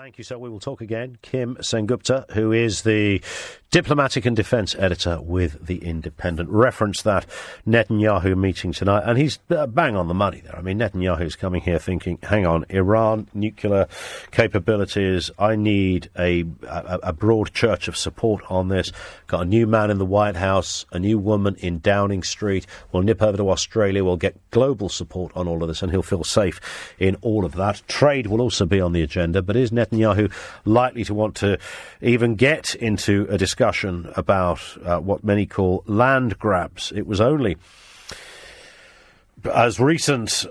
Thank you, sir. We will talk again. Kim Sengupta, who is the diplomatic and defence editor with The Independent, referenced that Netanyahu meeting tonight, and he's bang on the money there. I mean, Netanyahu's coming here thinking, hang on, Iran, nuclear capabilities, I need a broad church of support on this. Got a new man in the White House, a new woman in Downing Street. We'll nip over to Australia. We'll get global support on all of this, and he'll feel safe in all of that. Trade will also be on the agenda, but is Netanyahu likely to want to even get into a discussion about what many call land grabs? It was only a recent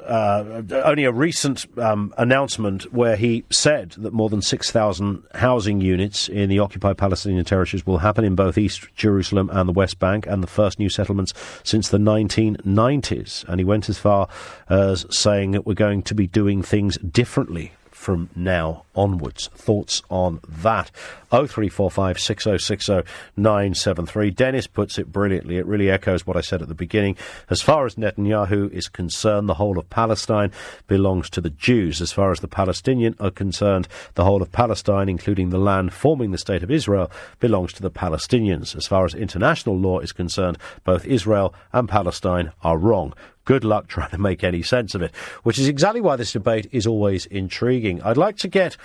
announcement where he said that more than 6,000 housing units in the occupied Palestinian territories will happen in both East Jerusalem and the West Bank, and the first new settlements since the 1990s. And he went as far as saying that we're going to be doing things differently from now onwards. Thoughts on that? 0345 6060 973. Dennis puts it brilliantly. It really echoes what I said at the beginning. As far as Netanyahu is concerned, the whole of Palestine belongs to the Jews. As far as the Palestinians are concerned, the whole of Palestine, including the land forming the state of Israel, belongs to the Palestinians. As far as international law is concerned, both Israel and Palestine are wrong. Good luck trying to make any sense of it, which is exactly why this debate is always intriguing. I'd like to get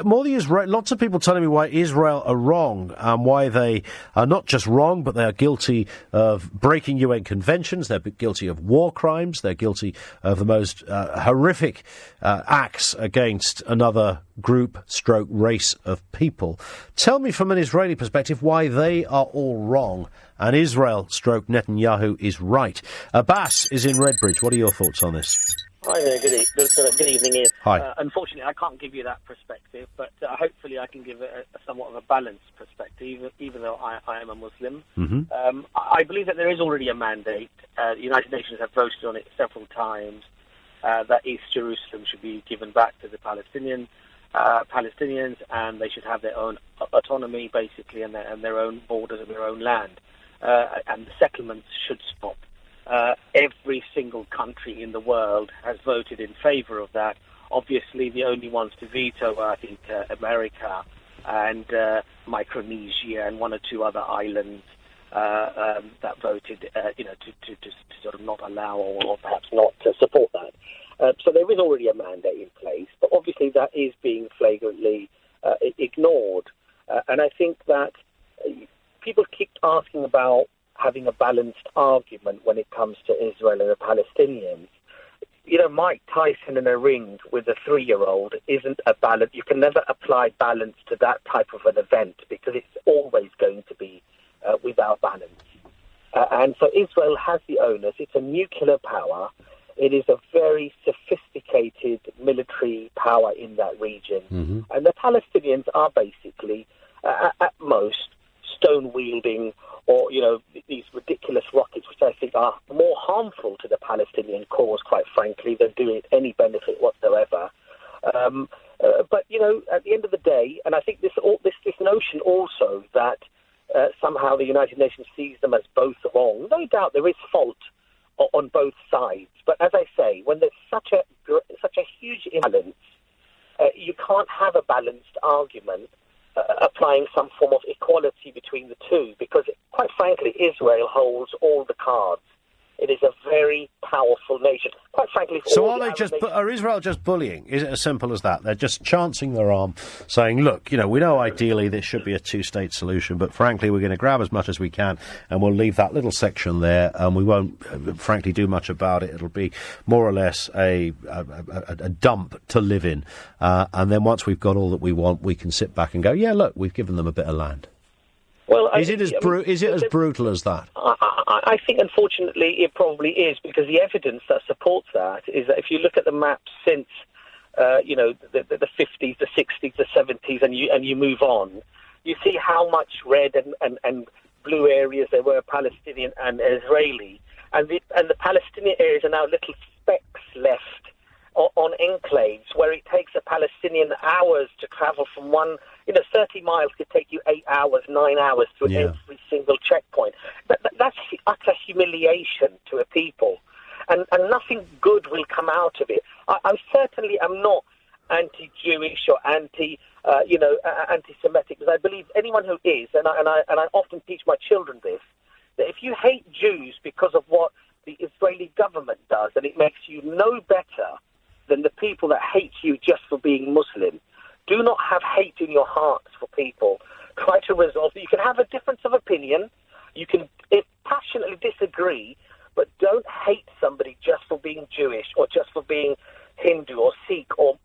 more the Israel. Lots of people telling me why Israel are wrong, why they are not just wrong, but they are guilty of breaking UN conventions. They're guilty of war crimes. They're guilty of the most horrific acts against another race of people. Tell me from an Israeli perspective why they are all wrong and Israel Netanyahu is right. Abbas is in Redbridge. What are your thoughts on this? Hi there, good evening, Ian. Hi. Unfortunately, I can't give you that perspective, but hopefully I can give it a somewhat of a balanced perspective, even though I am a Muslim. Mm-hmm. I believe that there is already a mandate. The United Nations have voted on it several times, that East Jerusalem should be given back to the Palestinians, and they should have their own autonomy, basically, and their own borders and their own land. And the settlements should stop. Every single country in the world has voted in favour of that. Obviously, the only ones to veto are, I think, America and Micronesia and one or two other islands that voted, to sort of not allow or perhaps not to support that. So there is already a mandate in place, but obviously that is being flagrantly ignored. And I think that people keep asking about having a balanced argument when it comes to Israel and the Palestinians. You know, Mike Tyson in a ring with a 3-year-old isn't a balance. You can never apply balance to that type of an event because it's always going to be without balance. And so Israel has the onus. It's a nuclear power. It is a very sophisticated military power in that region. Mm-hmm. And the Palestinians are basically, at most, stone-wielding or, these ridiculous rockets, which I think are more harmful to the Palestinian cause, quite frankly, than doing any benefit whatsoever. But, at the end of the day, and I think this notion also that somehow the United Nations sees them as both wrong, no doubt there is fault on both sides. But as I say, when there's such a huge imbalance, you can't have a balanced argument applying some form of equality between the two, because, quite frankly, Israel holds all the cards. It is a very powerful nation. Quite frankly, so are Israel just bullying? Is it as simple as that? They're just chancing their arm, saying, look, we know ideally this should be a two-state solution, but frankly, we're going to grab as much as we can, and we'll leave that little section there, and we won't, frankly, do much about it. It'll be more or less a dump to live in, and then once we've got all that we want, we can sit back and go, yeah, look, we've given them a bit of land. Well, is it as brutal as that? I think, unfortunately, it probably is, because the evidence that supports that is that if you look at the maps since, the 50s, the 60s, the 70s, and you move on, you see how much red and blue areas there were, Palestinian and Israeli, and the Palestinian areas are now little specks left on enclaves where it takes a Palestinian hours to travel from 30 miles could take you 8 hours, 9 hours through every single checkpoint. That's utter humiliation to a people, and nothing good will come out of it. I certainly am not anti-Jewish or anti-Semitic, because I believe anyone who is, and I often teach my children this, that if you hate Jews because of what the Israeli government does, and it makes you no better than the people that hate you just for being Muslim, do not have hate in your hearts for people. Try to resolve it. You can have a difference of opinion. You can passionately disagree, but don't hate somebody just for being Jewish or just for being Hindu or Sikh or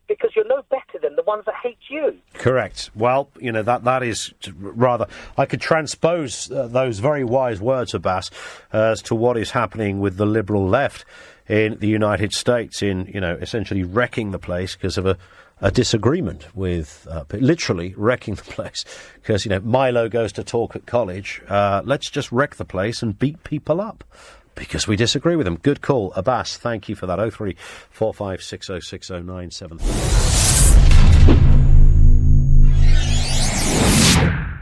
because you're no better than the ones that hate you. Correct. Well, that is rather... I could transpose those very wise words, Abbas, as to what is happening with the liberal left in the United States in, essentially wrecking the place because of a disagreement with... literally wrecking the place because, Milo goes to talk at college. Let's just wreck the place and beat people up because we disagree with them. Good call. Abbas, thank you for that. 03456060973.